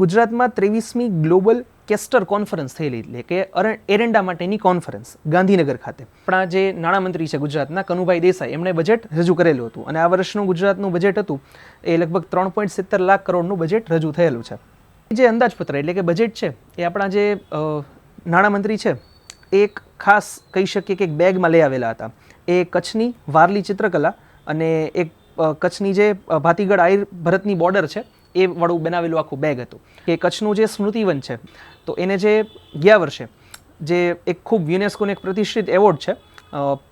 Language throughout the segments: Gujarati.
ગુજરાતમાં 23મી ગ્લોબલ કેસ્ટર કોન્ફરન્સ થયેલી, એટલે કે એરંડા માટેની કોન્ફરન્સ ગાંધીનગર ખાતે. આપણા જે નાણામંત્રી છે ગુજરાતના કનુભાઈ દેસાઈ, એમણે બજેટ રજૂ કરેલું હતું અને આ વર્ષનું ગુજરાતનું બજેટ હતું એ લગભગ 3.70 લાખ કરોડનું બજેટ રજૂ થયેલું છે. જે અંદાજપત્ર એટલે કે બજેટ છે એ આપણા જે નાણામંત્રી છે એક ખાસ કહી શકીએ કે એક બેગમાં લઈ આવેલા હતા. એ કચ્છની વારલી ચિત્રકલા અને એક કચ્છની જે ભાતીગઢ આયર ભરતની બોર્ડર છે એ વાળું બનાવેલું આખું બેગ હતું. કે કચ્છનું જે સ્મૃતિવન છે તો એને જે ગયા વર્ષે જે એક ખૂબ યુનેસ્કોનું એક પ્રતિષ્ઠિત એવોર્ડ છે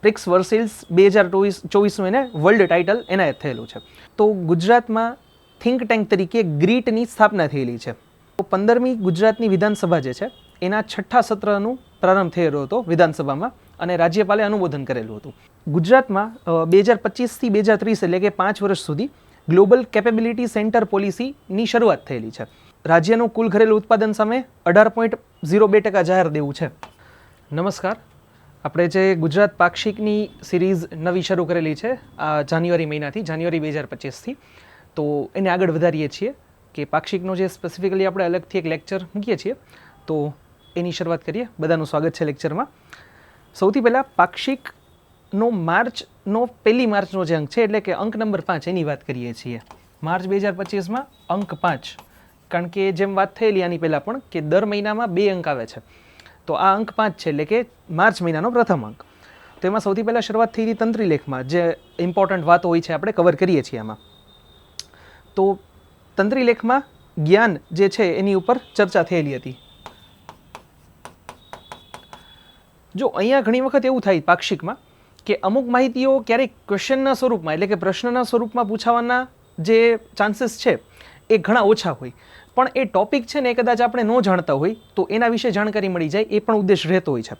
પ્રિક્સ વર્સિલ્સ 2024નું એને વર્લ્ડ ટાઇટલ એનાયત થયેલું છે. તો ગુજરાતમાં થિંક ટેન્ક તરીકે ગ્રીટની સ્થાપના થયેલી છે. તો 15મી ગુજરાતની વિધાનસભા જે છે એના 6ઠ્ઠા સત્રનું પ્રારંભ થયેલો હતો વિધાનસભામાં અને રાજ્યપાલે અનુમોદન કરેલું હતું. ગુજરાતમાં 2025થી 2030 એટલે કે 5 વર્ષ સુધી ગ્લોબલ કેપેબિલિટી સેન્ટર પોલિસીની શરૂઆત થયેલી છે. રાજ્યનું કુલ ઘરેલું ઉત્પાદન સામે 18.02% જાહેર દેવું છે. નમસ્કાર, આપણે જે ગુજરાત પાક્ષિકની સિરીઝ નવી શરૂ કરેલી છે આ જાન્યુઆરી મહિનાથી, જાન્યુઆરી 2025થી, તો એને આગળ વધારીએ છીએ કે પાક્ષિકનો જે સ્પેસિફિકલી આપણે અલગથી એક લેક્ચર મૂકીએ છીએ તો એની શરૂઆત કરીએ. બધાનું સ્વાગત છે લેક્ચરમાં. સૌથી પહેલાં પાક્ષિકનો માર્ચનો 1 માર્ચનો જે અંક છે એટલે કે અંક નંબર 5 એની વાત કરીએ છીએ. માર્ચ 2025માં અંક 5, કારણ કે જેમ વાત થયેલી આની પહેલાં પણ કે દર મહિનામાં 2 અંક આવે છે, તો આ અંક 5 છે એટલે કે માર્ચ મહિનાનો પ્રથમ અંક. તો એમાં સૌથી પહેલાં શરૂઆત થઈ હતી તંત્રી લેખમાં, જે ઇમ્પોર્ટન્ટ વાતો હોય છે આપણે કવર કરીએ છીએ આમાં. તો તંત્રી લેખમાં જ્ઞાન જે છે એની ઉપર ચર્ચા થયેલી હતી. જો અહીંયા ઘણી વખત એવું થાય પાક્ષિકમાં કે અમુક માહિતીઓ ક્યારેક ક્વેશ્ચનના સ્વરૂપમાં એટલે કે પ્રશ્નના સ્વરૂપમાં પૂછાવાના જે ચાન્સીસ છે એ ઘણા ઓછા હોય, પણ એ ટોપિક છે ને એ કદાચ આપણે ન જાણતા હોય તો એના વિશે જાણકારી મળી જાય એ પણ ઉદ્દેશ રહેતો હોય છે.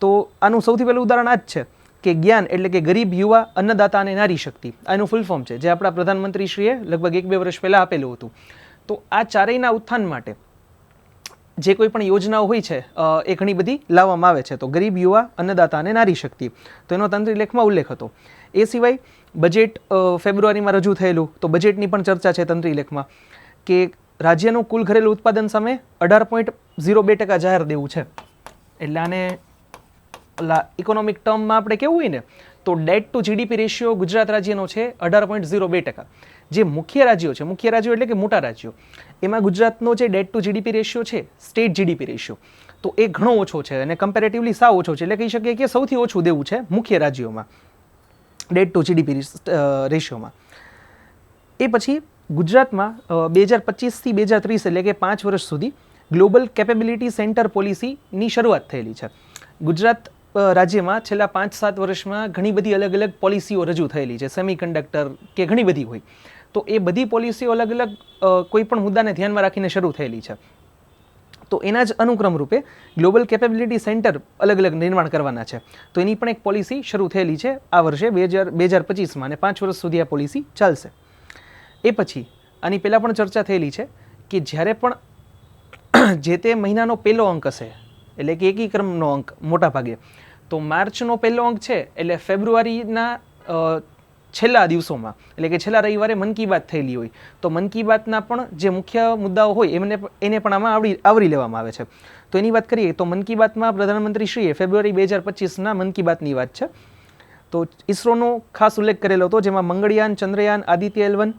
તો આનું સૌથી પહેલું ઉદાહરણ આ જ છે કે જ્ઞાન એટલે કે ગરીબ, યુવા, અન્નદાતા અને નારી શક્તિ, આનું ફૂલ ફોર્મ છે જે આપણા પ્રધાનમંત્રીશ્રીએ લગભગ 1-2 વર્ષ પહેલાં આપેલું હતું. તો આ ચારેયના ઉત્થાન માટે જે કોઈ પણ યોજનાઓ હોય છે એ ઘણી બધી લાવવામાં આવે છે. તો ગરીબ, યુવા, અન્નદાતા અને નારી શક્તિ, તો એનો તંત્રી લેખમાં ઉલ્લેખ હતો. એ સિવાય બજેટ ફેબ્રુઆરીમાં રજૂ થયેલું, તો બજેટની પણ ચર્ચા છે તંત્રી લેખમાં કે રાજ્યનું કુલ ઘરેલું ઉત્પાદન સામે 18.02% જાહેર દેવું છે. એટલે આને ઇકોનોમિક ટર્મમાં આપણે કેવું હોય ને તો debt to GDP ratio Gujarat રાજ્યનો છે 18.02%. જે મુખ્ય રાજ્યો છે, મુખ્ય રાજ્યો એટલે કે મોટા રાજ્યો, એમાં ગુજરાતનો જે ડેટ ટુ જીડીપી રેશિયો છે, સ્ટેટ જીડીપી રેશિયો, તો એ ઘણો ઓછો છે અને કમ્પેરેટિવલી સાવ ઓછો છે. એટલે કહી શકીએ કે સૌથી ઓછું દેવું છે મુખ્ય રાજ્યોમાં ડેટ ટુ જીડીપી રેશિયોમાં. એ પછી ગુજરાતમાં 2025થી 2030 એટલે કે 5 વર્ષ સુધી ગ્લોબલ કેપેબિલિટી સેન્ટર પોલિસીની શરૂઆત થયેલી છે. ગુજરાત રાજ્યમાં છેલ્લા 5-7 વર્ષમાં ઘણી બધી અલગ અલગ પોલિસીઓ રજૂ થયેલી છે, સેમિકન્ડક્ટર કે ઘણી બધી હોય. તો એ બધી પોલિસીઓ અલગ અલગ કોઈ પણ મુદ્દાને ધ્યાનમાં રાખીને શરૂ થયેલી છે. તો એના જ અનુક્રમ રૂપે ગ્લોબલ કેપેબિલિટી સેન્ટર અલગ અલગ નિર્માણ કરવાના છે. તો એની પણ એક પોલિસી શરૂ થયેલી છે આ વર્ષે 2025માં અને 5 વર્ષ સુધી આ પોલિસી ચાલશે. એ પછી આની પહેલાં પણ ચર્ચા થયેલી છે કે જ્યારે પણ જે તે મહિનાનો પહેલો અંક હશે એટલે કે એકી ક્રમનો અંક મોટા ભાગે, તો માર્ચનો પહેલો અંક છે એટલે ફેબ્રુઆરીના છેલ્લા દિવસોમાં એટલે કે છેલ્લા રવિવારે મન કી બાત થયેલી હોય તો મન કી બાતના પણ જે મુખ્ય મુદ્દાઓ હોય એને પણ આમાં આવરી લેવામાં આવે છે. તો એની વાત કરીએ તો મન કી બાતમાં પ્રધાનમંત્રીશ્રીએ ફેબ્રુઆરી 2025ના મન કી બાતની વાત છે. તો ઇસરોનો ખાસ ઉલ્લેખ કરેલો હતો, જેમાં મંગળયાન, ચંદ્રયાન, આદિત્ય L1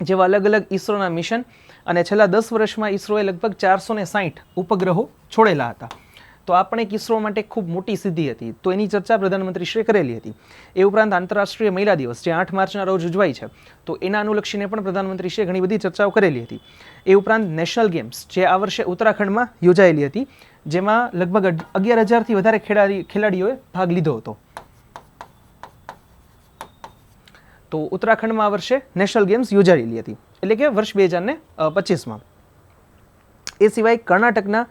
જેવા અલગ અલગ ઇસરોના મિશન અને છેલ્લા 10 વર્ષમાં ઇસરોએ લગભગ 460 ઉપગ્રહો છોડેલા હતા. તો આ પણ એક ઇસરો માટે ખૂબ મોટી સિદ્ધિ હતી. તો એની ચર્ચા પ્રધાનમંત્રીશ્રીએ કરેલી હતી. એ ઉપરાંત આંતરરાષ્ટ્રીય મહિલા દિવસ જે 8 માર્ચના રોજ ઉજવાય છે, તો એના અનુલક્ષીને પણ પ્રધાનમંત્રીશ્રીએ ઘણી બધી ચર્ચાઓ કરેલી હતી. એ ઉપરાંત નેશનલ ગેમ્સ જે આ વર્ષે ઉત્તરાખંડમાં યોજાયેલી હતી, જેમાં લગભગ 11,000થી વધારે ખેલાડીઓએ ભાગ લીધો હતો. તો ઉત્તરાખંડમાં આ વર્ષે નેશનલ ગેમ્સ યોજાયેલી હતી એટલે કે વર્ષ 2025માં. એ સિવાય કર્ણાટકના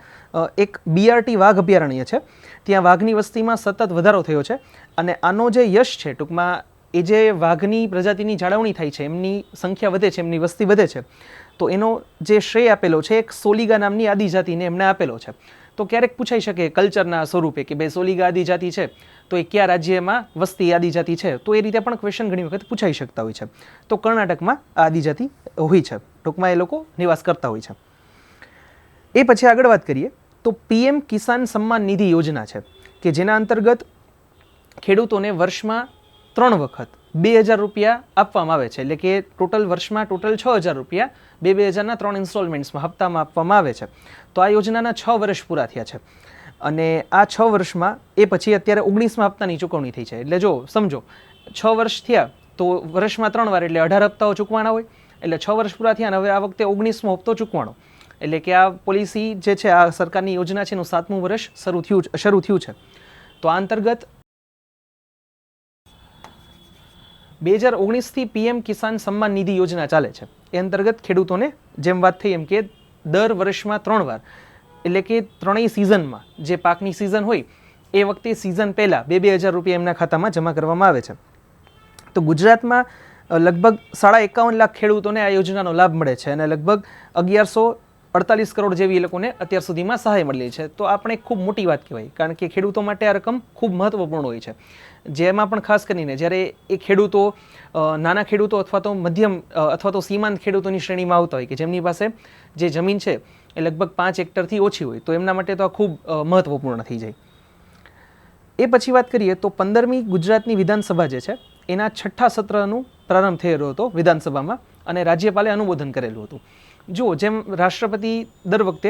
એક BRT વાઘ અભયારણ્ય છે, ત્યાં વાઘની વસ્તીમાં સતત વધારો થયો છે અને આનો જે યશ છે, ટૂંકમાં એ જે વાઘની પ્રજાતિની જાળવણી થાય છે, એમની સંખ્યા વધે છે, એમની વસ્તી વધે છે, તો એનો જે શ્રેય આપેલો છે એક સોલિગા નામની આદિજાતિને એમણે આપેલો છે. તો ક્યારેક પૂછાઈ શકે કલ્ચરના સ્વરૂપે કે ભાઈ સોલિગા આદિજાતિ છે તો એ કયા રાજ્યમાં વસતી આદિજાતિ છે, તો એ રીતે પણ ક્વેશ્ચન ઘણી વખત પૂછાઈ શકતા હોય છે. તો કર્ણાટકમાં આદિજાતિ હોય છે, ટૂંકમાં એ લોકો નિવાસ કરતા હોય છે. એ પછી આગળ વાત કરીએ તો પીએમ કિસાન સન્માન નિધિ યોજના છે કે જેના અંતર્ગત ખેડૂતોને વર્ષમાં 3 વખત 2,000 રૂપિયા આપવામાં આવે છે. એટલે કે ટોટલ વર્ષમાં ટોટલ 6,000 રૂપિયા 2,000ના 3 ઇન્સ્ટોલમેન્ટ્સમાં હપ્તામાં આપવામાં આવે છે. તો આ યોજનાના 6 વર્ષ પૂરા થયા છે અને આ 6 વર્ષમાં એ પછી અત્યારે 19મા હપ્તાની ચૂકવણી થઈ છે. એટલે જો સમજો 6 વર્ષ થયા તો વર્ષમાં 3 વાર એટલે 18 હપ્તાઓ ચૂકવાના હોય. એટલે 6 વર્ષ પૂરા થયા અને હવે આ વખતે 19મો હપ્તો ચૂકવાનો. એટલે કે આ પોલિસી જે છે, આ સરકારની યોજના છે એનું 7મું વર્ષ શરૂ થયું છે. તો આ અંતર્ગત 2019થી પીએમ કિસાન સન્માન નિધિ યોજના ચાલે છે. એ અંતર્ગત ખેડૂતોને જેમ વાત થઈ એમ કે દર વર્ષમાં 3 વાર એટલે કે ત્રણેય સિઝનમાં જે પાકની સિઝન હોય એ વખતે સિઝન પહેલાં 2,000 રૂપિયા એમના ખાતામાં જમા કરવામાં આવે છે. તો ગુજરાતમાં લગભગ 51.5 લાખ ખેડૂતોને આ યોજનાનો લાભ મળે છે અને લગભગ 1148 કરોડ જેવી એ લોકોને અત્યાર સુધીમાં સહાય મળી છે. તો આપણે ખૂબ મોટી વાત કહેવાય, કારણ કે ખેડૂતો માટે આ રકમ ખૂબ મહત્વપૂર્ણ હોય છે. જેમાં પણ ખાસ કરીને જ્યારે એ ખેડૂતો નાના ખેડૂતો અથવા તો મધ્યમ અથવા તો સીમાંત ખેડૂતોની શ્રેણીમાં આવતા હોય કે જેમની પાસે જે જમીન છે એ લગભગ 5 હેક્ટરથી ઓછી હોય, તો એમના માટે તો આ ખૂબ મહત્વપૂર્ણ થઈ જાય. એ પછી વાત કરીએ તો 15મી ગુજરાતની વિધાનસભા જે છે એના 6ઠ્ઠા સત્રનું પ્રારંભ થયેલો હતો વિધાનસભામાં અને રાજ્યપાલે અનુમોદન કરેલું હતું. જો જેમ રાષ્ટ્રપતિ દર વખતે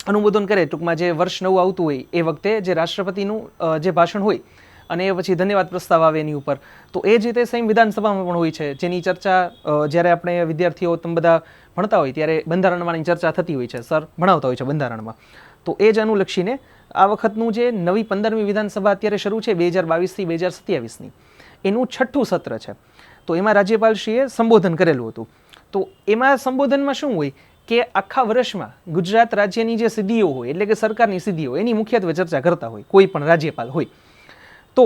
અનુમોદન કરે, ટૂંકમાં જે વર્ષ નવું આવતું હોય એ વખતે જે રાષ્ટ્રપતિનું જે ભાષણ હોય અને એ પછી ધન્યવાદ પ્રસ્તાવ આવે એની ઉપર, તો એ જ રીતે સેમ વિધાનસભામાં પણ હોય છે, જેની ચર્ચા જ્યારે આપણે વિદ્યાર્થીઓ તમે બધા ભણતા હોય ત્યારે બંધારણમાંની ચર્ચા થતી હોય છે, સર ભણાવતા હોય છે બંધારણમાં. તો એ જ અનુલક્ષીને આ વખતનું જે નવી 15મી વિધાનસભા અત્યારે શરૂ છે 2022થી 2027ની, એનું 6ઠ્ઠું સત્ર છે. તો એમાં રાજ્યપાલશ્રીએ સંબોધન કરેલું હતું. તો એમાં સંબોધનમાં શું હોય કે આખા વર્ષમાં ગુજરાત રાજ્યની જે સિદ્ધિઓ હોય એટલે કે સરકારની સિદ્ધિઓ એની મુખ્યત્વે ચર્ચા કરતા હોય કોઈ પણ રાજ્યપાલ હોય. તો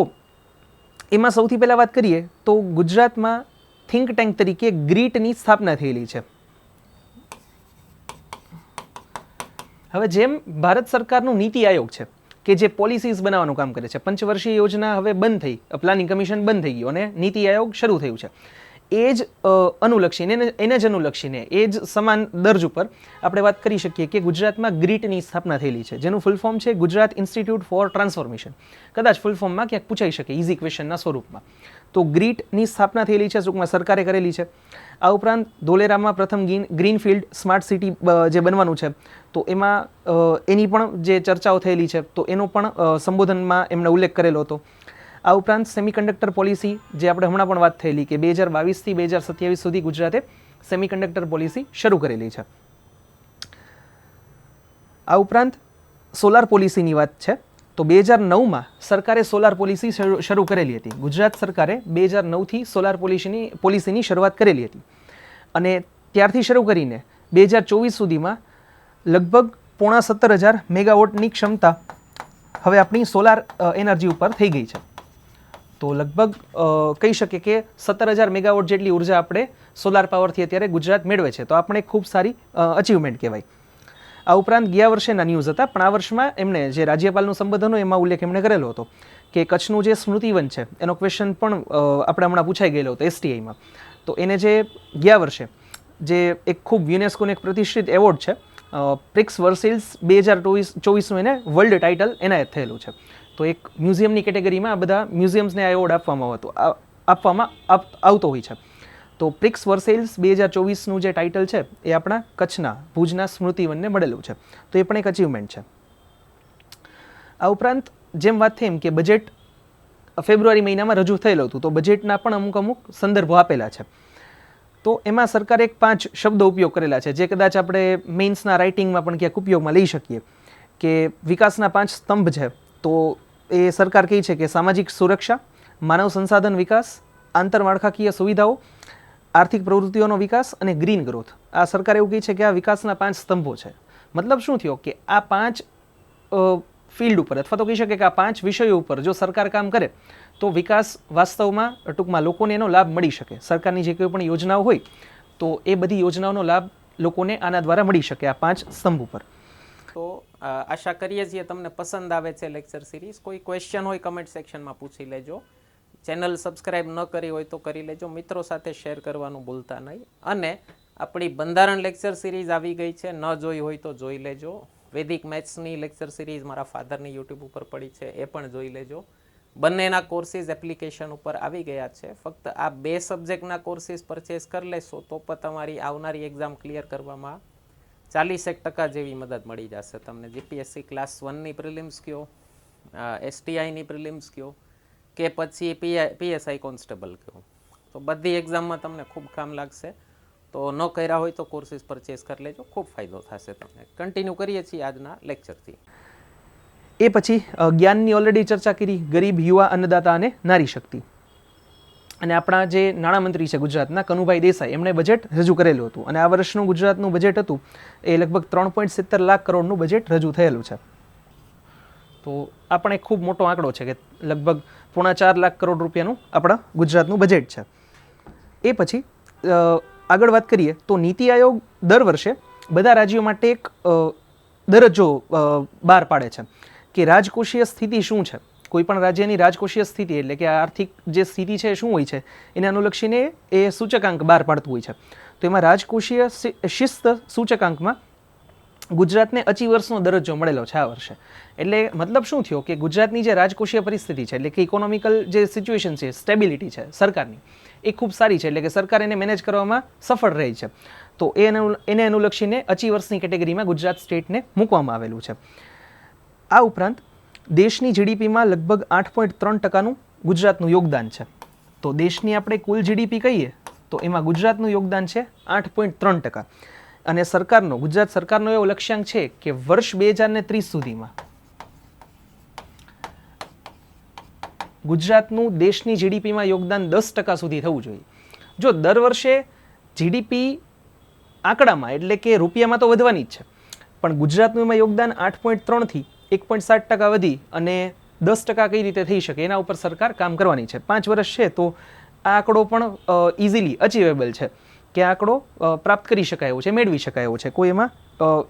એમાં સૌથી પહેલાં વાત કરીએ તો ગુજરાતમાં થિંક ટેન્ક તરીકે ગ્રીટની સ્થાપના થયેલી છે. હવે જેમ ભારત સરકારનું નીતિ આયોગ છે કે જે પોલિસીઝ બનાવવાનું કામ કરે છે, પંચવર્ષીય યોજના હવે બંધ થઈ, પ્લાનિંગ કમિશન બંધ થઈ ગયું અને નીતિ આયોગ શરૂ થયું છે. એ જ અનુલક્ષીને એને જ અનુલક્ષીને એ જ સમાન દર્જ ઉપર આપણે વાત કરી શકીએ કે ગુજરાતમાં ગ્રીટની સ્થાપના થયેલી છે, જેનું ફૂલ ફોર્મ છે ગુજરાત ઇન્સ્ટિટ્યૂટ ફોર ટ્રાન્સફોર્મેશન. કદાચ ફૂલ ફોર્મમાં ક્યાંક પૂછાઈ શકે ઇઝી ક્વેશ્ચનના સ્વરૂપમાં. તો ગ્રીટની સ્થાપના થયેલી છે, ટૂંકમાં સરકારે કરેલી છે. આ ઉપરાંત ધોલેરામાં પ્રથમ ગ્રીનફિલ્ડ સ્માર્ટ સિટી જે બનવાનું છે તો એમાં એની પણ જે ચર્ચાઓ થયેલી છે તો એનો પણ સંબોધનમાં એમણે ઉલ્લેખ કરેલો હતો. આ ઉપરાંત સેમિકન્ડક્ટર પોલિસી જે આપણે હમણાં પણ વાત થયેલી કે 2022થી 2027 સુધી ગુજરાતે સેમિકન્ડક્ટર પોલિસી શરૂ કરેલી છે. આ ઉપરાંત સોલાર પોલિસીની વાત છે તો 2009માં સરકારે સોલાર પોલિસી શરૂ કરેલી હતી. ગુજરાત સરકારે 2009થી સોલાર પોલિસીની શરૂઆત કરેલી હતી અને ત્યારથી શરૂ કરીને 2024 સુધીમાં લગભગ 17,500 મેગાવોટની ક્ષમતા હવે આપણી સોલાર એનર્જી ઉપર થઈ ગઈ છે. તો લગભગ કહી શકીએ કે 17,000 મેગાવોટ જેટલી ઉર્જા આપણે સોલાર પાવરથી અત્યારે ગુજરાત મેળવે છે. તો આપણે ખૂબ સારી અચીવમેન્ટ કહેવાય. આ ઉપરાંત ગયા વર્ષેના ન્યૂઝ હતા, પણ આ વર્ષમાં એમણે જે રાજ્યપાલનું સંબોધન હોય એમાં ઉલ્લેખ એમણે કરેલો હતો કે કચ્છનું જે સ્મૃતિવન છે એનો ક્વેશ્ચન પણ આપણે હમણાં પૂછાઈ ગયેલો હતો STIમાં. તો એને જે ગયા વર્ષે જે એક ખૂબ યુનેસ્કોનો એક પ્રતિષ્ઠિત એવોર્ડ છે પ્રિક્સ વર્સિલ્સ 2024નું એને વર્લ્ડ ટાઇટલ એનાયત થયેલું છે. તો એક મ્યુઝિયમની કેટેગરીમાં આ બધા મ્યુઝિયમ્સને આ એવોર્ડ આપવામાં આવતો હોય છે. તો પ્રિક્સ વર્સેલ્સ 2024નું જે ટાઇટલ છે એ આપણા કચ્છના ભુજના સ્મૃતિવનને મળેલું છે. તો એ પણ એક અચીવમેન્ટ છે. આ ઉપરાંત જેમ વાત થઈ એમ કે બજેટ ફેબ્રુઆરી મહિનામાં રજૂ થયેલું હતું, તો બજેટના પણ અમુક સંદર્ભો આપેલા છે. તો એમાં સરકારે 5 શબ્દો ઉપયોગ કરેલા છે જે કદાચ આપણે મેઇન્સના રાઇટિંગમાં પણ ક્યાંક ઉપયોગમાં લઈ શકીએ કે વિકાસના 5 સ્તંભ છે. તો એ સરકાર કહે છે કે સામાજિક સુરક્ષા, માનવ સંસાધન વિકાસ, આંતરમાળખાકીય સુવિધાઓ, આર્થિક પ્રવૃત્તિઓનો વિકાસ અને ગ્રીન ગ્રોથ. આ સરકાર એવું કહે છે કે આ વિકાસના 5 સ્તંભો છે. મતલબ શું થયો કે આ 5 ફિલ્ડ ઉપર અથવા તો કહી શકે કે આ 5 વિષયો ઉપર જો સરકાર કામ કરે તો વિકાસ વાસ્તવમાં ટૂંકમાં લોકોને એનો લાભ મળી શકે. સરકારની જે કોઈ પણ યોજનાઓ હોય તો એ બધી યોજનાઓનો લાભ લોકોને આના દ્વારા મળી શકે આ 5 સ્તંભ ઉપર. તો આશા કરીએ છીએ તમને પસંદ આવે છે લેક્ચર સિરીઝ. કોઈ ક્વેશ્ચન હોય કમેન્ટ સેક્શનમાં પૂછી લેજો. ચેનલ સબસ્ક્રાઇબ ન કરી હોય તો કરી લેજો. મિત્રો સાથે શેર કરવાનું ભૂલતા નહીં અને આપણી બંધારણ લેક્ચર સિરીઝ આવી ગઈ છે, ન જોઈ હોય તો જોઈ લેજો. વૈદિક મેથ્સની લેક્ચર સિરીઝ મારા ફાધરની યુટ્યુબ ઉપર પડી છે, એ પણ જોઈ લેજો. બંનેના કોર્સીસ એપ્લિકેશન ઉપર આવી ગયા છે. ફક્ત આ 2 સબ્જેક્ટના કોર્સીસ પરચેસ કરી લેશો તો પણ તમારી આવનારી એક્ઝામ ક્લિયર કરવામાં 40% જેવી મદદ મળી જશે તમને. જીપીએસસી ક્લાસ 1ની પ્રિલિમ્સ કયો, STIની પ્રિલિમ્સ કયો કે પછી PSI કોન્સ્ટેબલ કયો, તો બધી એક્ઝામમાં તમને ખૂબ કામ લાગશે. તો ન કર્યા હોય તો કોર્સીસ પરચેસ કરી લેજો, ખૂબ ફાયદો થશે તમને. કન્ટિન્યુ કરીએ છીએ આજના લેક્ચરથી. એ પછી જ્ઞાનની ઓલરેડી ચર્ચા કરી, ગરીબ, યુવા, અન્નદાતા અને નારી શક્તિ. અને આપણા જે નાણામંત્રી છે ગુજરાતના કનુભાઈ દેસાઈ, એમણે બજેટ રજૂ કરેલું હતું અને આ વર્ષનું ગુજરાતનું બજેટ હતું એ લગભગ 3.70 લાખ કરોડનું બજેટ રજૂ થયેલું છે. તો આ પણ એક ખૂબ મોટો આંકડો છે કે લગભગ 3.25 લાખ કરોડ રૂપિયાનું આપણા ગુજરાતનું બજેટ છે. એ પછી આગળ વાત કરીએ તો નીતિ આયોગ દર વર્ષે બધા રાજ્યો માટે એક દરજ્જો બહાર પાડે છે કે રાજકોષીય સ્થિતિ શું છે. કોઈ પણ રાજ્યની રાજકોષીય સ્થિતિ એટલે કે આર્થિક જે સ્થિતિ છે એ શું હોય છે એને અનુલક્ષીને એ સૂચકાંક બહાર પાડતું હોય છે. તો એમાં રાજકોષીય શિસ્ત સૂચકાંકમાં ગુજરાતને અચીવર્સનો દરજ્જો મળેલો છે આ વર્ષે. એટલે મતલબ શું થયો કે ગુજરાતની જે રાજકોષીય પરિસ્થિતિ છે એટલે કે ઇકોનોમિકલ જે સિચ્યુએશન છે, સ્ટેબિલિટી છે સરકારની, એ ખૂબ સારી છે. એટલે કે સરકાર એને મેનેજ કરવામાં સફળ રહી છે. તો એને અનુલક્ષીને અચીવર્સની કેટેગરીમાં ગુજરાત સ્ટેટને મૂકવામાં આવેલું છે. આ ઉપરાંત દેશની જીડીપીમાં લગભગ 8.3%નું ગુજરાતનું યોગદાન છે. તો દેશની આપણે કુલ જીડીપી કહીએ તો એમાં ગુજરાતનું યોગદાન છે 8.3%. અને સરકારનો, ગુજરાત સરકારનો એવો લક્ષ્યાંક છે કે વર્ષ 2030 સુધીમાં ગુજરાતનું દેશની જીડીપીમાં યોગદાન 10% સુધી થવું જોઈએ. જો દર વર્ષે જીડીપી આંકડામાં એટલે કે રૂપિયામાં તો વધવાની જ છે, પણ ગુજરાતનું એમાં યોગદાન 8.3થી 1.7% વધી અને 10% કઈ રીતે થઈ શકે એના ઉપર સરકાર કામ કરવાની છે. 5 વર્ષ છે તો આ આંકડો પણ ઇઝીલી અચીવેબલ છે કે આંકડો પ્રાપ્ત કરી શકાય એવો છે, મેળવી શકાય એવો છે. કોઈ એમાં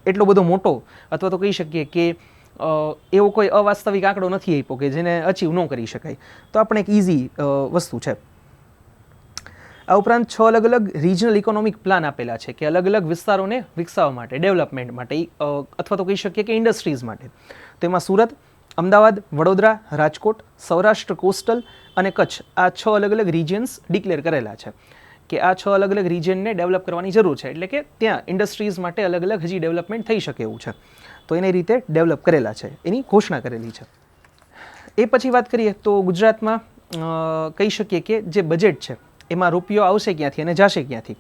એટલો બધો મોટો અથવા તો કહી શકીએ કે એવો કોઈ અવાસ્તવિક આંકડો નથી આપ્યો કે જેને અચીવ ન કરી શકાય. તો આપણે એક ઇઝી વસ્તુ છે. આ ઉપરાંત 6 અલગ અલગ રિજનલ ઇકોનોમિક પ્લાન આપેલા છે કે અલગ અલગ વિસ્તારોને વિકસાવવા માટે, ડેવલપમેન્ટ માટે અથવા તો કહી શકીએ કે ઇન્ડસ્ટ્રીઝ માટે. તો એમાં સુરત, અમદાવાદ, વડોદરા, રાજકોટ, સૌરાષ્ટ્ર કોસ્ટલ અને કચ્છ આ 6 અલગ અલગ રિજિયન્સ ડિક્લેર કરેલા છે કે આ 6 અલગ અલગ રિજિયનને ડેવલપ કરવાની જરૂર છે. એટલે કે ત્યાં ઇન્ડસ્ટ્રીઝ માટે અલગ અલગ હજી ડેવલપમેન્ટ થઈ શકે એવું છે. તો એની રીતે ડેવલપ કરેલા છે, એની ઘોષણા કરેલી છે. એ પછી વાત કરીએ તો ગુજરાતમાં કહી શકીએ કે જે બજેટ છે એમાં રૂપિયો આવશે ક્યાંથી અને જશે ક્યાંથી,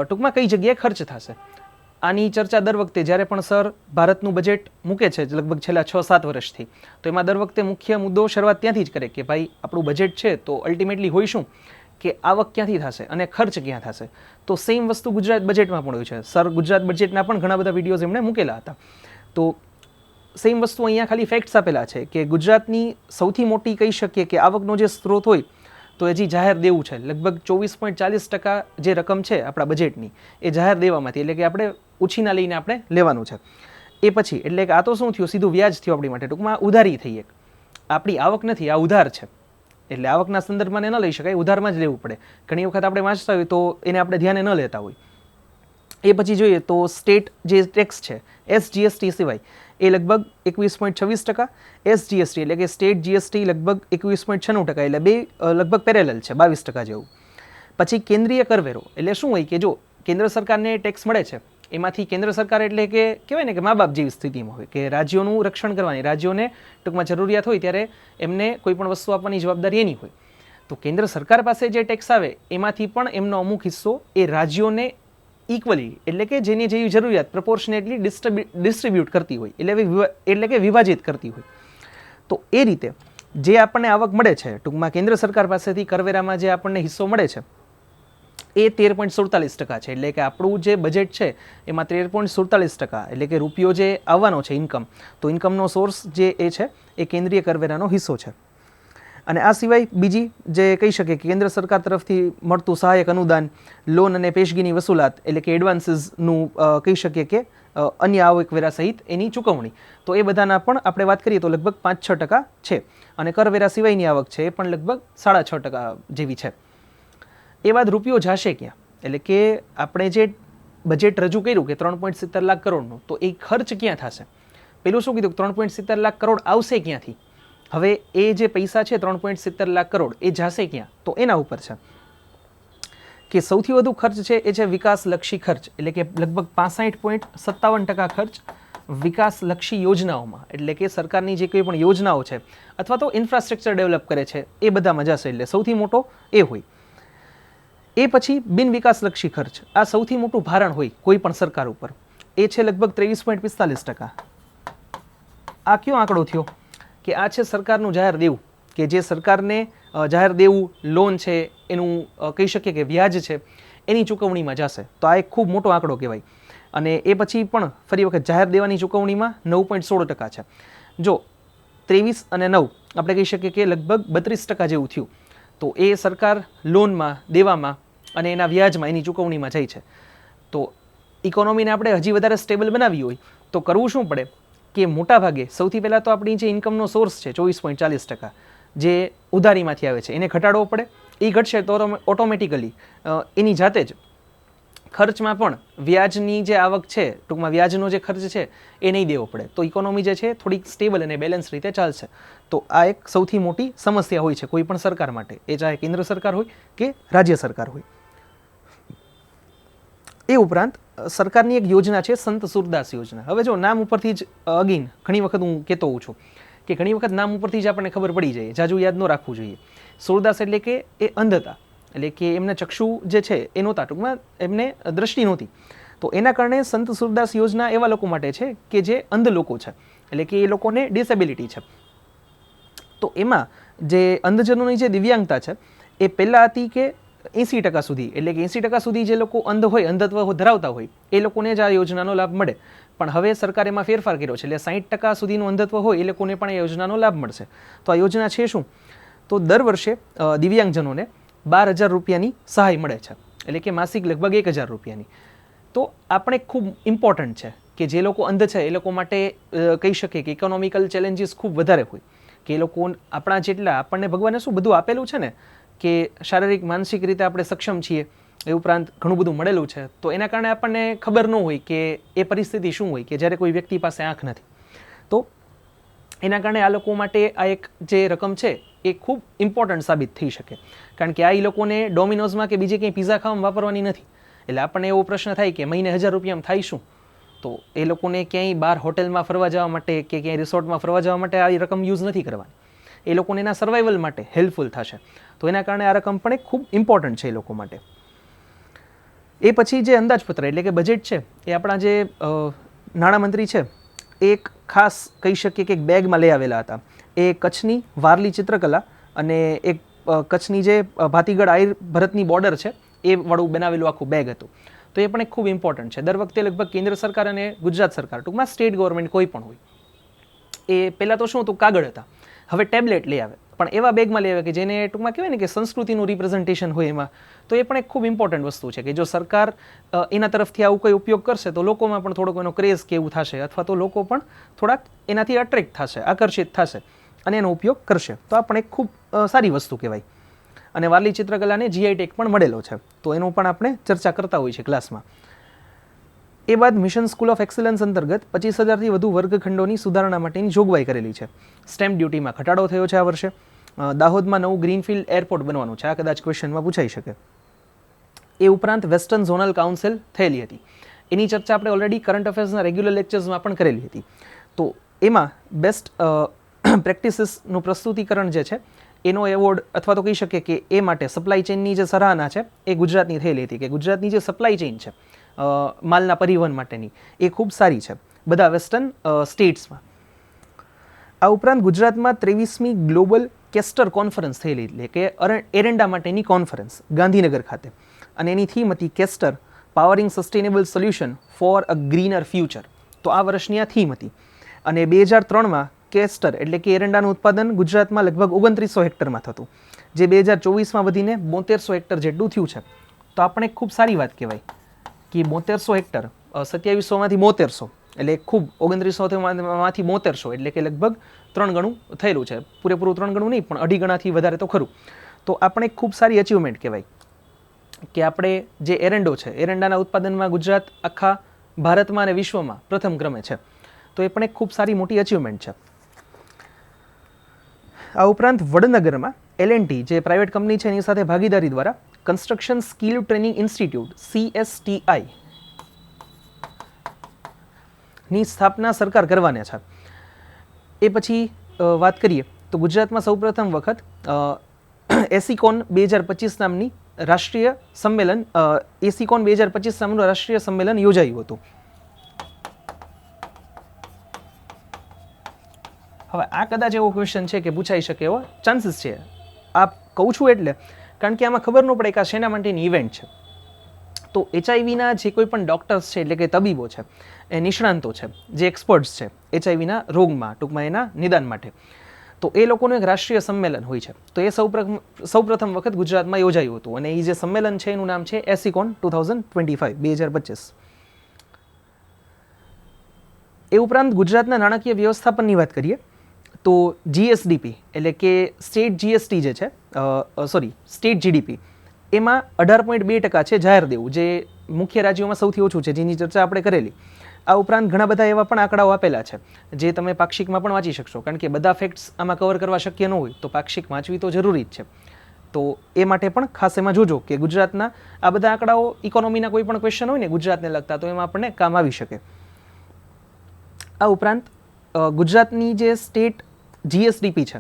ટૂંકમાં કઈ જગ્યાએ ખર્ચ થશે. આની ચર્ચા દર વખતે જ્યારે પણ સર ભારતનું બજેટ મૂકે છે લગભગ છેલ્લા 6-7 વર્ષથી, તો એમાં દર વખતે મુખ્ય મુદ્દો શરૂઆત ત્યાંથી જ કરે કે ભાઈ આપણું બજેટ છે તો અલ્ટિમેટલી હોય શું કે આવક ક્યાંથી થશે અને ખર્ચ ક્યાં થશે. તો સેમ વસ્તુ ગુજરાત બજેટમાં પણ હોય છે. સર ગુજરાત બજેટના પણ ઘણા બધા વિડીયોઝ એમણે મૂકેલા હતા. તો સેમ વસ્તુ અહીંયા ખાલી ફેક્ટ્સ આપેલા છે કે ગુજરાતની સૌથી મોટી કહી શકીએ કે આવકનો જે સ્ત્રોત હોય તો હજી જાહેર દેવું છે. લગભગ 24.40% જે રકમ છે આપણા બજેટની એ જાહેર દેવામાંથી, એટલે કે આપણે ઉછીના લઈને આપણે લેવાનું છે. એ પછી એટલે કે આ તો શું થયું, સીધું વ્યાજ થયું આપણી માટે, ટૂંકમાં ઉધારી થઈ. એક આપણી આવક નથી, આ ઉધાર છે. એટલે આવકના સંદર્ભમાં ન લઈ શકાય, ઉધારમાં જ લેવું પડે. ઘણી વખત આપણે વાંચતા હોય તો એને આપણે ધ્યાને ન લેતા હોય. એ પછી જોઈએ તો સ્ટેટ જે ટેક્સ છે SGST સિવાય એ લગભગ 21.26%, SGST એટલે કે સ્ટેટ GST લગભગ 21.96%, એટલે બે લગભગ પેરેલલ છે, 22% જેવું. પછી કેન્દ્રીય કરવેરો એટલે શું હોય કે જો કેન્દ્ર સરકારને ટેક્સ મળે છે એમાંથી કેન્દ્ર સરકાર એટલે કે કહેવાય ને કે મા બાપ જેવી સ્થિતિમાં હોય કે રાજ્યોનું રક્ષણ કરવાની, રાજ્યોને ટૂંકમાં જરૂરિયાત હોય ત્યારે એમને કોઈ પણ વસ્તુ આપવાની જવાબદારી એની હોય. તો કેન્દ્ર સરકાર પાસે જે ટેક્સ આવે એમાંથી પણ એમનો અમુક હિસ્સો એ રાજ્યોને ઇક્વલી એટલે કે જેની જેવી જરૂરિયાત પ્રપોર્શનેટલી ડિસ્ટ્રીબ્યુટ કરતી હોય, એટલે કે વિભાજિત કરતી હોય. તો એ રીતે જે આપણને આવક મળે છે ટૂંકમાં કેન્દ્ર સરકાર પાસેથી કરવેરામાં જે આપણને હિસ્સો મળે છે એ 13.47% છે. એટલે કે આપણું જે બજેટ છે એમાં 13.47% એટલે કે રૂપિયો જે આવવાનો છે ઇન્કમ, તો ઇન્કમનો સોર્સ જે એ છે એ કેન્દ્રીય કરવેરાનો હિસ્સો છે. અને આ સિવાય બીજી જે કહી શકીએ કે કેન્દ્ર સરકાર તરફથી મળતું સહાયક અનુદાન, લોન અને પેશગીની વસૂલાત એટલે કે એડવાન્સીસનું કહી શકીએ કે અન્ય આવકવેરા સહિત એની ચૂકવણી, તો એ બધાના પણ આપણે વાત કરીએ તો લગભગ 5-6% છે. અને કરવેરા સિવાયની આવક છે એ પણ લગભગ 6.5% જેવી છે. એ બાદ રૂપિયો જશે ક્યાં? એટલે કે આપણે જે બજેટ રજૂ કર્યું કે 3.70 લાખ કરોડનું, તો એ ખર્ચ ક્યાં થશે? પેલું શું કીધું, 3.70 લાખ કરોડ આવશે ક્યાંથી? હવે એ જે પૈસા છે 3.70 લાખ કરોડ એ જશે ક્યાં? તો એના ઉપર છે કે સૌથી વધુ ખર્ચ છે એ છે વિકાસલક્ષી ખર્ચ, એટલે કે લગભગ 65.57% ખર્ચ વિકાસલક્ષી યોજનાઓમાં, એટલે કે સરકારની જે કોઈ પણ યોજનાઓ છે અથવા તો ઇન્ફ્રાસ્ટ્રક્ચર ડેવલપ કરે છે એ બધામાં જશે, એટલે સૌથી મોટો એ હોય. એ પછી બિન વિકાસલક્ષી ખર્ચ, આ સૌથી મોટું ભારણ હોય કોઈ પણ સરકાર ઉપર, એ છે લગભગ 23.45%. આ કયો આંકડો થયો? કે આ છે સરકારનું જાહેર દેવું, કે જે સરકારને જાહેર દેવું, લોન છે, એનું કહી શકીએ કે વ્યાજ છે, એની ચૂકવણીમાં જશે. તો આ એક ખૂબ મોટો આંકડો કહેવાય. અને એ પછી પણ ફરી વખત જાહેર દેવાની ચૂકવણીમાં 9.16% છે. જો 23 અને 9 આપણે કહી શકીએ કે લગભગ 32% જેવું થયું. તો એ સરકાર લોનમાં, દેવામાં અને એના વ્યાજમાં, એની ચૂકવણીમાં જાય છે. તો ઇકોનોમીને આપણે હજી વધારે સ્ટેબલ બનાવવી હોય તો કરવું શું પડે? કે મોટા ભાગે સૌથી પહેલાં તો આપણી જે ઇન્કમનો સોર્સ છે 24.40%, જે ઉધારીમાંથી આવે છે, એને ઘટાડવો પડે. એ ઘટશે તો ઓટોમેટિકલી એની જાતે જ ખર્ચમાં પણ વ્યાજની જે આવક છે, ટૂંકમાં વ્યાજનો જે ખર્ચ છે એ નહીં દેવો પડે. તો ઇકોનોમી જે છે થોડીક સ્ટેબલ અને બેલેન્સ રીતે ચાલશે. તો આ એક સૌથી મોટી સમસ્યા હોય છે કોઈ પણ સરકાર માટે, એ ચાહે કેન્દ્ર સરકાર હોય કે રાજ્ય સરકાર હોય. એ ઉપરાંત સરકારની એક યોજના છે સંત સુરદાસ યોજના. હવે જો નામ ઉપરથી જ અગેન ઘણી વખત હું કહેતો હોઉં છું કે ઘણી વખત નામ ઉપરથી જ આપણને ખબર પડી જાય, જાજુ યાદ ન રાખવું જોઈએ. સુરદાસ એટલે કે એ અંધ હતા, એટલે કે એમના ચક્ષુ જે છે એ નહોતા, ટૂંકમાં એમને દ્રષ્ટિ નહોતી. તો એના કારણે સંત સુરદાસ યોજના એવા લોકો માટે છે કે જે અંધ લોકો છે, એટલે કે એ લોકોને ડિસેબિલિટી છે. તો એમાં જે અંધજનોની જે દિવ્યાંગતા છે એ પહેલાં હતી કે 80% સુધી, એટલે કે 80% સુધી જે લોકો અંધ હોય, અંધત્વ ધરાવતા હોય, એ લોકોને જ આ યોજનાનો લાભ મળે. પણ હવે સરકારે એમાં ફેરફાર કર્યો છે, એટલે 60% સુધીનું અંધત્વ હોય એ લોકોને પણ આ યોજનાનો લાભ મળશે. તો આ યોજના છે શું? તો દર વર્ષે દિવ્યાંગજનોને 12,000 રૂપિયાની સહાય મળે છે, એટલે કે માસિક લગભગ 1,000 રૂપિયાની. તો આપણે ખૂબ ઇમ્પોર્ટન્ટ છે કે જે લોકો અંધ છે એ લોકો માટે કહી શકીએ કે ઇકોનોમિકલ ચેલેન્જીસ ખૂબ વધારે હોય, કે એ લોકો આપણા જેટલા, આપણને ભગવાને શું બધું આપેલું છે ને, કે શારીરિક માનસિક રીતે આપણે સક્ષમ છીએ, એ ઉપરાંત ઘણું બધું મળેલું છે. તો એના કારણે આપણને ખબર ન હોય કે એ પરિસ્થિતિ શું હોય કે જ્યારે કોઈ વ્યક્તિ પાસે આંખ નથી. તો એના કારણે આ લોકો માટે આ એક જે રકમ છે એ ખૂબ ઇમ્પોર્ટન્ટ સાબિત થઈ શકે, કારણ કે આ એ લોકોને ડોમિનોઝમાં કે બીજે ક્યાંય પિઝા ખાવામાં વાપરવાની નથી. એટલે આપણને એવો પ્રશ્ન થાય કે મહિને 1,000 રૂપિયામાં થાય શું? તો એ લોકોને ક્યાંય બહાર હોટેલમાં ફરવા જવા માટે કે ક્યાંય રિસોર્ટમાં ફરવા જવા માટે આ રકમ યુઝ નથી કરવાની. એ લોકોને એના સર્વાઈવલ માટે હેલ્પફુલ થશે. તો એના કારણે આ રકમ પણ ખૂબ ઇમ્પોર્ટન્ટ છે એ લોકો માટે. એ પછી જે અંદાજપત્ર એટલે કે બજેટ છે એ આપણા જે નાણામંત્રી છે એક ખાસ કહી શકીએ કે એક બેગમાં લઈ આવેલા હતા. એ કચ્છની વારલી ચિત્રકલા અને એક કચ્છની જે ભાતીગઢ આયર ભરતની બોર્ડર છે એ વાળું બનાવેલું આખું બેગ હતું. તો એ પણ એક ખૂબ ઇમ્પોર્ટન્ટ છે. દર વખતે લગભગ કેન્દ્ર સરકાર અને ગુજરાત સરકાર, ટૂંકમાં સ્ટેટ ગવર્મેન્ટ કોઈ પણ હોય, એ પહેલાં તો શું હતું, કાગળ હતા, હવે ટેબ્લેટ લઈ આવે, પણ એવા બેગમાં લઈ આવે કે જેને ટૂંકમાં કહેવાય ને કે સંસ્કૃતિનું રિપ્રેઝન્ટેશન હોય એમાં. તો એ પણ એક ખૂબ ઇમ્પોર્ટન્ટ વસ્તુ છે કે જો સરકાર એના તરફથી આવું કોઈ ઉપયોગ કરશે તો લોકોમાં પણ થોડોક એનો ક્રેઝ કે એવું થશે, અથવા તો લોકો પણ થોડાક એનાથી અટ્રેક્ટ થશે, આકર્ષિત થશે અને એનો ઉપયોગ કરશે. તો આ પણ એક ખૂબ સારી વસ્તુ કહેવાય. અને વારલી ચિત્રકલાને GI ટેગ પણ મળેલો છે, તો એનું પણ આપણે ચર્ચા કરતા હોઈએ છીએ ક્લાસમાં. એ બાદ મિશન સ્કૂલ ઓફ એક્સલન્સ અંતર્ગત 25,000થી વધુ વર્ગખંડોની સુધારણા માટેની જોગવાઈ કરેલી છે. સ્ટેમ્પ ડ્યુટીમાં ઘટાડો થયો છે આ વર્ષે. દાહોદમાં નવું ગ્રીનફિલ્ડ એરપોર્ટ બનવાનું છે, આ કદાચ ક્વેશ્ચનમાં પૂછાઈ શકે. એ ઉપરાંત વેસ્ટર્ન ઝોનલ કાઉન્સિલ થયેલી હતી, એની ચર્ચા આપણે ઓલરેડી કરંટ અફેર્સના રેગ્યુલર લેક્ચર્સમાં પણ કરેલી હતી. તો એમાં બેસ્ટ પ્રેક્ટિસીસનું પ્રસ્તુતિકરણ જે છે એનો એવોર્ડ, અથવા તો કહી શકીએ કે એ માટે સપ્લાય ચેઇનની જે સરાહના છે એ ગુજરાતની થયેલી હતી, કે ગુજરાતની જે સપ્લાય ચેઇન છે માલના પરિવહન માટેની એ ખૂબ સારી છે બધા વેસ્ટર્ન સ્ટેટ્સમાં. આ ઉપરાંત ગુજરાતમાં 23મી ગ્લોબલ કેસ્ટર કોન્ફરન્સ થયેલી, એટલે કે એરંડા માટેની કોન્ફરન્સ ગાંધીનગર ખાતે, અને એની થીમ હતી castor powering sustainable solution for a greener future. તો આ વર્ષની આ થીમ હતી. અને 2003માં કેસ્ટર એટલે કે એરંડાનું ઉત્પાદન ગુજરાતમાં લગભગ 2900 હેક્ટરમાં થતું, જે 2024માં વધીને 7200 હેક્ટર જેટલું થયું છે. તો આપણે ખૂબ સારી વાત કહેવાય કે 7200 હેક્ટર, 2700માંથી 7200, એટલે ખૂબ 2900માંથી 7200, એટલે કે લગભગ 3 ગણું થયેલું છે. પૂરેપૂરું 3 ગણું નહીં, પણ 2.5 ગણાથી વધારે તો ખરું. તો આપણે ખૂબ સારી અચીવમેન્ટ કહેવાય. કે આપણે જે એરંડો છે, એરંડાના ઉત્પાદનમાં ગુજરાત આખા ભારતમાં અને વિશ્વમાં પ્રથમ ક્રમે છે. તો એ પણ એક ખૂબ સારી મોટી અચીવમેન્ટ છે. આ ઉપરાંત વડનગરમાં L&T જે પ્રાઇવેટ કંપની છે એની સાથે ભાગીદારી દ્વારા construction skill training institute CSTI ની સ્થાપના સરકાર કરવાના છે. એ પછી વાત કરીએ તો ગુજરાતમાં સૌપ્રથમ વખત એસીકોન 2025 નામની રાષ્ટ્રીય સંમેલન એસીકોન 2025 નામનું રાષ્ટ્રીય સંમેલન યોજાયું હતું. હવે આ કદાચ એવો ક્વેશ્ચન છે કે પૂછાઈ શકે એવો ચાન્સીસ છે. આ કહું છું એટલે કારણ કે આમાં ખબર ન પડે કે આ શેના માટેની ઇવેન્ટ છે. તો HIVના જે કોઈ પણ ડૉક્ટર્સ છે એટલે કે તબીબો છે, એ નિષ્ણાંતો છે, જે એક્સપર્ટ્સ છે HIVના રોગમાં, ટૂંકમાં એના નિદાન માટે, તો એ લોકોનું એક રાષ્ટ્રીય સંમેલન હોય છે. તો એ સૌપ્રથમ વખત ગુજરાતમાં યોજાયું હતું અને એ જે સંમેલન છે એનું નામ છે એસીકોન 2025. એ ઉપરાંત ગુજરાતના નાણાકીય વ્યવસ્થાપનની વાત કરીએ તો GSDP એટલે કે સ્ટેટ GST જે છે સ્ટેટ GDP એમાં 18.2% છે જાહેર દેવું, જે મુખ્ય રાજ્યોમાં સૌથી ઓછું છે, જેની ચર્ચા આપણે કરેલી. આ ઉપરાંત ઘણા બધા એવા પણ આંકડાઓ આપેલા છે જે તમે પાક્ષિકમાં પણ વાંચી શકશો, કારણ કે બધા ફેક્ટ્સ આમાં કવર કરવા શક્ય ન હોય તો પાક્ષિક વાંચવી તો જરૂરી જ છે. તો એ માટે પણ ખાસ એમાં જોજો કે ગુજરાતના આ બધા આંકડાઓ ઇકોનોમીના કોઈ પણ ક્વેશ્ચન હોય ને ગુજરાતને લગતા તો એમાં આપણને કામ આવી શકે. આ ઉપરાંત ગુજરાતની જે સ્ટેટ GSDP છે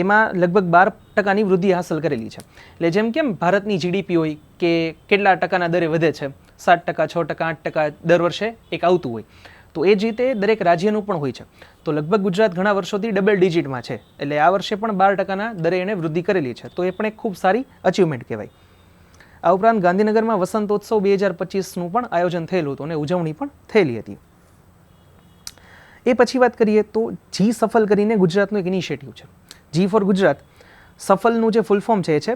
એમાં લગભગ 12%ની વૃદ્ધિ હાંસલ કરેલી છે. એટલે જેમ કેમ ભારતની GDP હોય કે કેટલા ટકાના દરે વધે છે, 7%, 6%, 8% દર વર્ષે એક આવતું હોય, તો એ જ રીતે દરેક રાજ્યનું પણ હોય છે. તો લગભગ ગુજરાત ઘણા વર્ષોથી ડબલ ડિજિટમાં છે, એટલે આ વર્ષે પણ 12%ના દરે એણે વૃદ્ધિ કરેલી છે. તો એ પણ એક ખૂબ સારી અચીવમેન્ટ કહેવાય. આ ઉપરાંત ગાંધીનગરમાં વસંતોત્સવ 2025નું પણ આયોજન થયેલું હતું અને ઉજવણી પણ થયેલી હતી. એ પછી વાત કરીએ તો જી સફલ કરીને ગુજરાતનું એક ઇનિશિયેટિવ છે. જી ફોર ગુજરાત, સફલનું જે ફૂલ ફોર્મ છે એ છે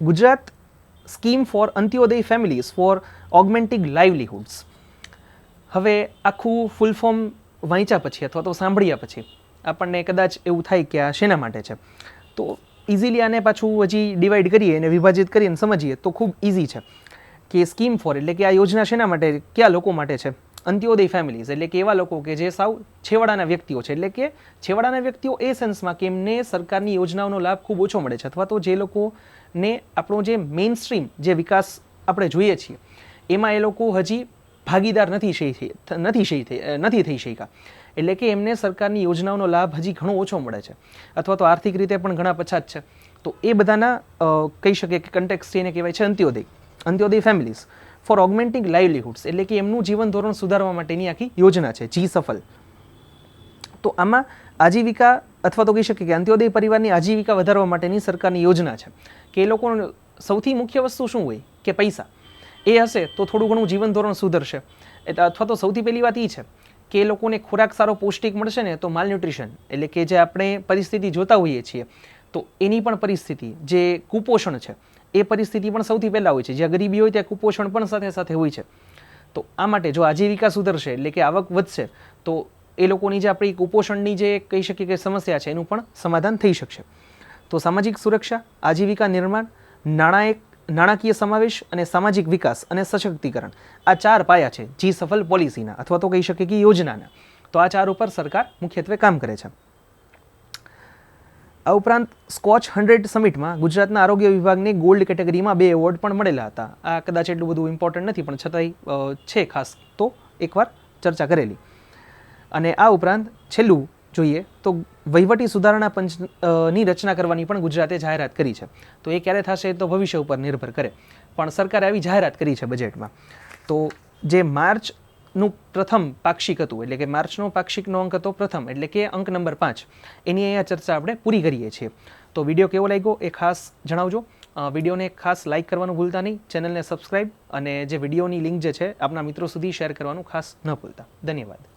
Gujarat scheme for Antyodaya families for augmenting livelihoods. હવે આખું ફૂલ ફોર્મ વાંચ્યા પછી અથવા તો સાંભળ્યા પછી આપણને કદાચ એવું થાય કે આ શેના માટે છે. તો ઇઝીલી આને પાછું હજી ડિવાઈડ કરીએ અને વિભાજિત કરીને સમજીએ તો ખૂબ ઇઝી છે કે સ્કીમ ફોર એટલે કે આ યોજના શેના માટે, કયા લોકો માટે છે. અંત્યોદય ફેમિલીઝ એટલે કે એવા લોકો કે જે સાવ છેવાડાના વ્યક્તિઓ છે, એટલે કે છેવાડાના વ્યક્તિઓ એ સેન્સમાં કે એમને સરકારની યોજનાઓનો લાભ ખૂબ ઓછો મળે છે, અથવા તો જે લોકોને આપણો જે મેઇન સ્ટ્રીમ જે વિકાસ આપણે જોઈએ છીએ એમાં એ લોકો હજી ભાગીદાર નથી થઈ શક્યા, એટલે કે એમને સરકારની યોજનાઓનો લાભ હજી ઘણો ઓછો મળે છે, અથવા તો આર્થિક રીતે પણ ઘણા પછાત છે. તો એ બધાના કહી શકીએ કે કન્ટેક્સ્ટ એને કહેવાય છે અંત્યોદય ફેમિલીઝ ફોર ઓગમેન્ટિંગ લાઇવલીહુડ્સ, એટલે કે એમનું જીવન ધોરણ સુધારવા માટેની આખી યોજના છે જી સફલ. તો આમાં આજીવિકા અથવા તો કહી શકીએ કે અંત્યોદય પરિવારની આજીવિકા વધારવા માટેની સરકારની યોજના છે કે એ લોકોનો સૌથી મુખ્ય વસ્તુ શું હોય કે પૈસા. એ હશે તો થોડું ઘણું જીવન ધોરણ સુધરશે, અથવા તો સૌથી પહેલી વાત એ છે કે એ લોકોને ખોરાક સારો પૌષ્ટિક મળશે ને તો માલન્યુટ્રિશન એટલે કે જે આપણે પરિસ્થિતિ જોતા હોઈએ છીએ તો એની પણ પરિસ્થિતિ, જે કુપોષણ છે એ પરિસ્થિતિ પણ સૌથી પહેલાં હોય છે. જ્યાં ગરીબી હોય ત્યાં કુપોષણ પણ સાથે સાથે હોય છે. તો આ માટે જો આજીવિકા સુધરશે એટલે કે આવક વધશે તો એ લોકોની જે આપણી કુપોષણની જે કહી શકીએ કે સમસ્યા છે એનું પણ સમાધાન થઈ શકશે. તો સામાજિક સુરક્ષા, આજીવિકા નિર્માણ, નાણાકીય સમાવેશ અને સામાજિક વિકાસ અને સશક્તિકરણ, આ 4 પાયા છે જી સફલ પોલિસીના અથવા તો કહી શકીએ કે યોજનાના. તો આ 4 ઉપર સરકાર મુખ્યત્વે કામ કરે છે. આ ઉપરાંત સ્કોચ 100 સમિટમાં ગુજરાતના આરોગ્ય વિભાગને ગોલ્ડ કેટેગરીમાં 2 એવોર્ડ પણ મળેલા હતા. આ કદાચ એટલું બધું ઇમ્પોર્ટન્ટ નથી પણ છતાંય છે ખાસ, તો એકવાર ચર્ચા કરેલી. અને આ ઉપરાંત છેલ્લું જોઈએ તો વહીવટી સુધારણા પંચની રચના કરવાની પણ ગુજરાતે જાહેરાત કરી છે. તો એ ક્યારે થશે તો ભવિષ્ય ઉપર નિર્ભર કરે, પણ સરકારે આવી જાહેરાત કરી છે બજેટમાં. તો જે માર્ચનું પ્રથમ પાક્ષિક હતું, એટલે કે માર્ચનો પાક્ષિકનો અંક હતો પ્રથમ, એટલે કે અંક નંબર 5, એની અહીંયા ચર્ચા આપણે પૂરી કરીએ છીએ. તો વિડીયો કેવો લાગ્યો એ ખાસ જણાવજો. વિડીયોને ખાસ લાઇક કરવાનું ભૂલતા નહીં, ચેનલને સબસ્ક્રાઈબ અને જે વિડીયોની લિંક જે છે આપના મિત્રો સુધી શેર કરવાનું ખાસ ન ભૂલતા. ધન્યવાદ.